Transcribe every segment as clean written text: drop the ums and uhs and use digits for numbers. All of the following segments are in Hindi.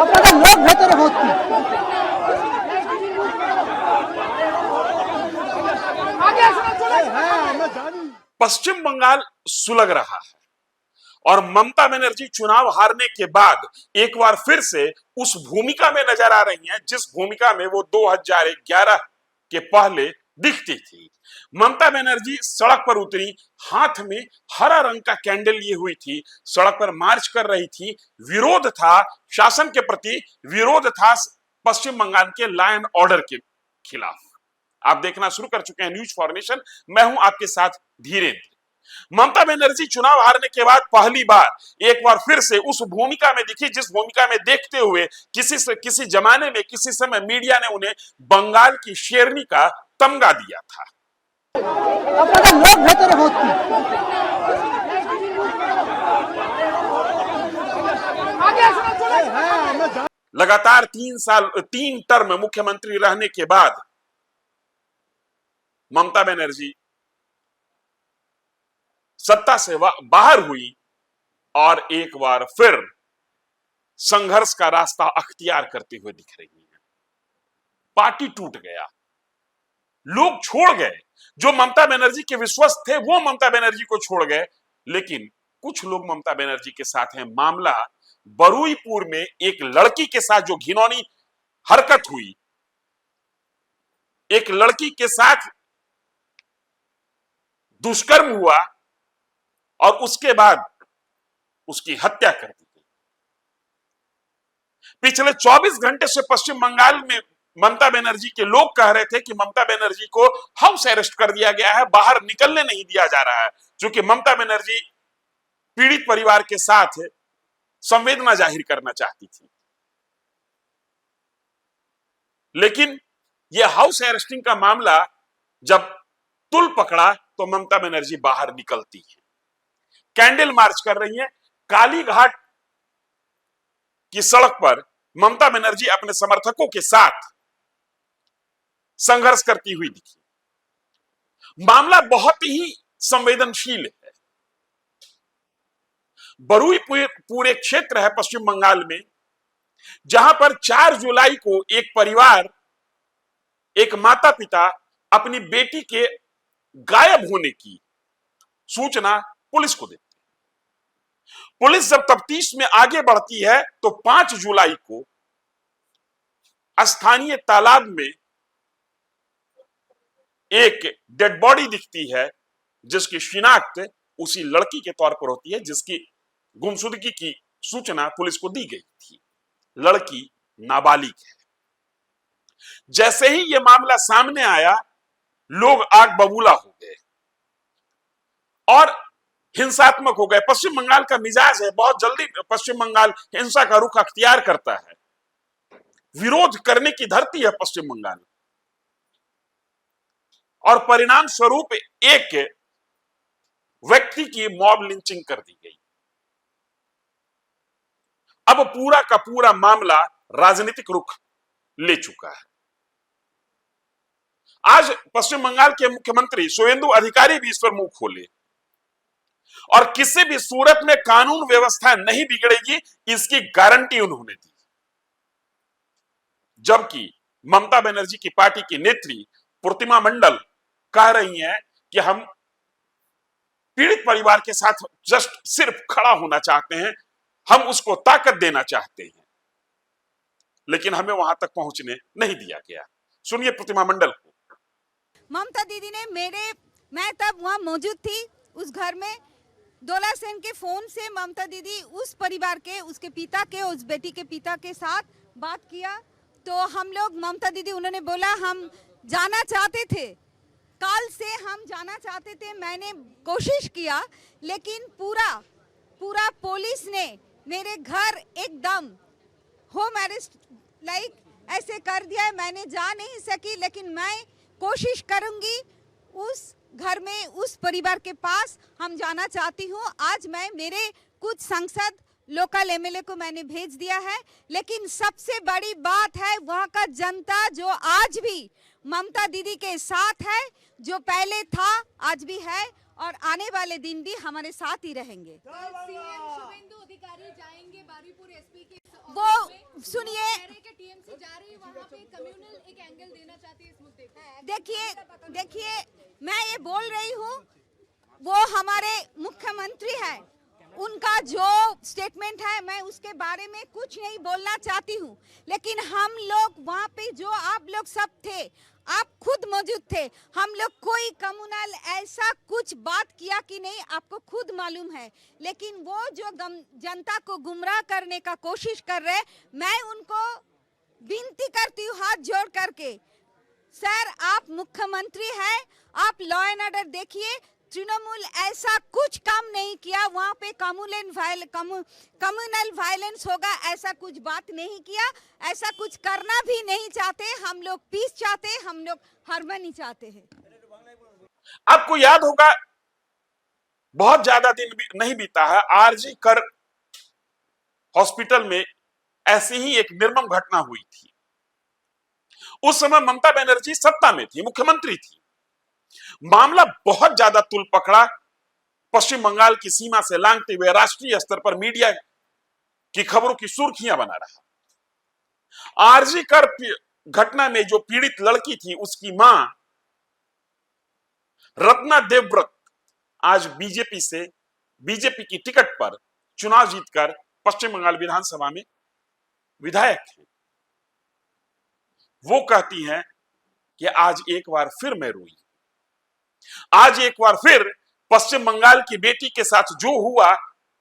আপনারা লোক ভেতরে ভর্তি। पश्चिम बंगाल सुलग रहा है और ममता बनर्जी चुनाव हारने के बाद एक बार फिर से उस भूमिका में नजर आ रही हैं जिस भूमिका में वो 2011 के पहले दिखती थी। ममता बनर्जी सड़क पर उतरी, हाथ में हरा रंग का कैंडल लिए हुई थी, सड़क पर मार्च कर रही थी। विरोध था शासन के प्रति, विरोध था पश्चिम बंगाल के लॉ एंड ऑर्डर के खिलाफ। आप देखना शुरू कर चुके हैं न्यूज फॉर नेशन, मैं हूं आपके साथ धीरेन्द्र। ममता बनर्जी चुनाव हारने के बाद पहली बार एक बार फिर से उस भूमिका में दिखी जिस भूमिका में देखते हुए किसी जमाने में किसी समय मीडिया ने उन्हें बंगाल की शेरनी का तमगा दिया था। আপনারা লোক ভেতরে ভর্তি। लगातार 3 टर्म मुख्यमंत्री रहने के बाद ममता बनर्जी सत्ता से बाहर हुई और एक बार फिर संघर्ष का रास्ता अख्तियार करते हुए दिख रही है। पार्टी टूट गया, लोग छोड़ गए, जो ममता बनर्जी के विश्वस्त थे वो ममता बनर्जी को छोड़ गए, लेकिन कुछ लोग ममता बनर्जी के साथ हैं। मामला बरुईपुर में एक लड़की के साथ जो घिनौनी हरकत हुई, एक लड़की के साथ दुष्कर्म हुआ और उसके बाद उसकी हत्या कर दी गई। पिछले 24 घंटे से पश्चिम बंगाल में ममता बनर्जी के लोग कह रहे थे कि ममता बनर्जी को हाउस अरेस्ट कर दिया गया है, बाहर निकलने नहीं दिया जा रहा है, क्योंकि ममता बनर्जी पीड़ित परिवार के साथ संवेदना जाहिर करना चाहती थी। लेकिन यह हाउस अरेस्टिंग का मामला जब तुल पकड़ा तो ममता बनर्जी बाहर निकलती है, कैंडल मार्च कर रही है। कालीघाट की सड़क पर ममता बनर्जी अपने समर्थकों के साथ संघर्ष करती हुई दिखी। मामला बहुत ही संवेदनशील है। बरुईपुर एक क्षेत्र है पश्चिम बंगाल में जहां पर 4 जुलाई को एक परिवार, एक माता पिता अपनी बेटी के गायब होने की सूचना पुलिस को देते हैं। पुलिस जब तफ्तीश में आगे बढ़ती है तो 5 जुलाई को स्थानीय तालाब में एक डेड बॉडी दिखती है जिसकी शिनाख्त उसी लड़की के तौर पर होती है जिसकी गुमशुदगी की सूचना पुलिस को दी गई थी। लड़की नाबालिग है। जैसे ही यह मामला सामने आया, लोग आग बबूला हो गए और हिंसात्मक हो गए। पश्चिम बंगाल का मिजाज है, बहुत जल्दी पश्चिम बंगाल हिंसा का रुख अख्तियार करता है। विरोध करने की धरती है पश्चिम बंगाल, और परिणाम स्वरूप एक व्यक्ति की मॉब लिंचिंग कर दी गई। अब पूरा का पूरा मामला राजनीतिक रुख ले चुका है। आज पश्चिम बंगाल के मुख्यमंत्री शुवेंदु अधिकारी भी इस पर मुंह खोले और किसी भी सूरत में कानून व्यवस्था नहीं बिगड़ेगी इसकी गारंटी उन्होंने दी। जबकि ममता बनर्जी की पार्टी की नेत्री प्रतिमा मंडल कह रही हैं कि हम पीड़ित परिवार के साथ जस्ट सिर्फ खड़ा होना चाहते हैं, हम उसको ताकत देना चाहते हैं, लेकिन हमें वहां तक पहुंचने नहीं दिया गया। सुनिए प्रतिमा मंडल को। ममता दीदी ने मैं तब वहां मौजूद थी उस घर में, डोला सेन के फोन से ममता दीदी उस परिवार के, उसके पिता के, उस बेटी के पिता के साथ बात किया। तो हम लोग, ममता दीदी, उन्होंने बोला हम जाना चाहते थे, काल से हम जाना चाहते थे। मैंने कोशिश किया लेकिन पूरा पुलिस ने मेरे घर एकदम होम अरेस्ट लाइक ऐसे कर दिया है। मैंने जा नहीं सकी, लेकिन मैं कोशिश करूंगी उस घर में, उस परिवार के पास हम जाना चाहती हूँ। आज मैं मेरे कुछ सांसद, लोकल एमएलए को मैंने भेज दिया है, लेकिन सबसे बड़ी बात है वहाँ का जनता जो आज भी ममता दीदी के साथ है, जो पहले था आज भी है और आने वाले दिन भी हमारे साथ ही रहेंगे। सीएम शुवेंदु अधिकारी जाएंगे बरुईपुर एसपी के वो सुनिए, टीएमसी जा रही है वहाँ पे कम्युनल एक एंगल देना चाहती है इस मुद्दे पे। देखिए मैं ये बोल रही हूँ, वो हमारे मुख्यमंत्री है, उनका जो स्टेटमेंट है मैं उसके बारे में कुछ नहीं बोलना चाहती हूँ, लेकिन हम लोग वहाँ पे जो आप लोग सब थे, आप खुद मौजूद थे, हम लोग कोई कम्युनल ऐसा कुछ बात किया कि नहीं आपको खुद मालूम है, लेकिन वो जो जनता को गुमराह करने का कोशिश कर रहे, मैं उनको विनती करती हूँ हाथ जोड़ करके, सर आप मुख्यमंत्री हैं, आप लॉ एंड ऑर्डर देखिए, तृणमूल ऐसा कुछ काम नहीं किया, वहाँ पे कम्युनल वायलेंस होगा ऐसा कुछ बात नहीं किया, ऐसा कुछ करना भी नहीं चाहते, हम लोग पीस चाहते, हम लोग हार्मनी चाहते हैं। आपको याद होगा, बहुत ज्यादा दिन भी नहीं बीता है, आरजी कर हॉस्पिटल में ऐसी ही एक निर्मम घटना हुई थी। उस समय ममता बनर्जी सत्ता में थी, मुख्यमंत्री थी। मामला बहुत ज्यादा तुल पकड़ा, पश्चिम बंगाल की सीमा से लांघते हुए राष्ट्रीय स्तर पर मीडिया की खबरों की सुर्खियां बना रहा। आरजी कर घटना में जो पीड़ित लड़की थी, उसकी मां रत्ना देवव्रत आज बीजेपी की टिकट पर चुनाव जीतकर पश्चिम बंगाल विधानसभा में विधायक हैं। वो कहती हैं कि आज एक बार फिर मैं रोई, आज एक बार फिर पश्चिम बंगाल की बेटी के साथ जो हुआ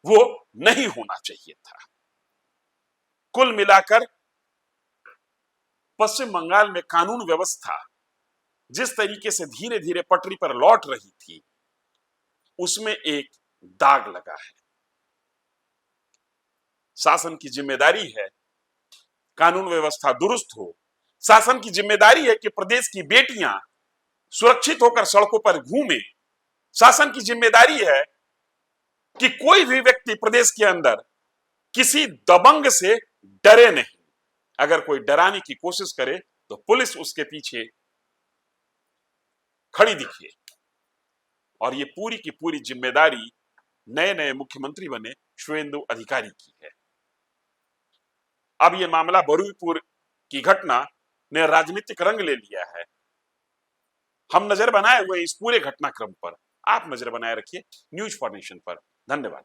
वो नहीं होना चाहिए था। कुल मिलाकर पश्चिम बंगाल में कानून व्यवस्था जिस तरीके से धीरे धीरे पटरी पर लौट रही थी, उसमें एक दाग लगा है। शासन की जिम्मेदारी है कानून व्यवस्था दुरुस्त हो, शासन की जिम्मेदारी है कि प्रदेश की बेटियां सुरक्षित होकर सड़कों पर घूमे, शासन की जिम्मेदारी है कि कोई भी व्यक्ति प्रदेश के अंदर किसी दबंग से डरे नहीं। अगर कोई डराने की कोशिश करे तो पुलिस उसके पीछे खड़ी दिखे। और ये पूरी की पूरी जिम्मेदारी नए नए मुख्यमंत्री बने शुवेंदु अधिकारी की है। अब ये मामला बरुईपुर की घटना ने राजनीतिक रंग ले लिया है। हम नजर बनाए हुए इस पूरे घटनाक्रम पर, आप नजर बनाए रखिए न्यूज फॉर नेशन पर। धन्यवाद।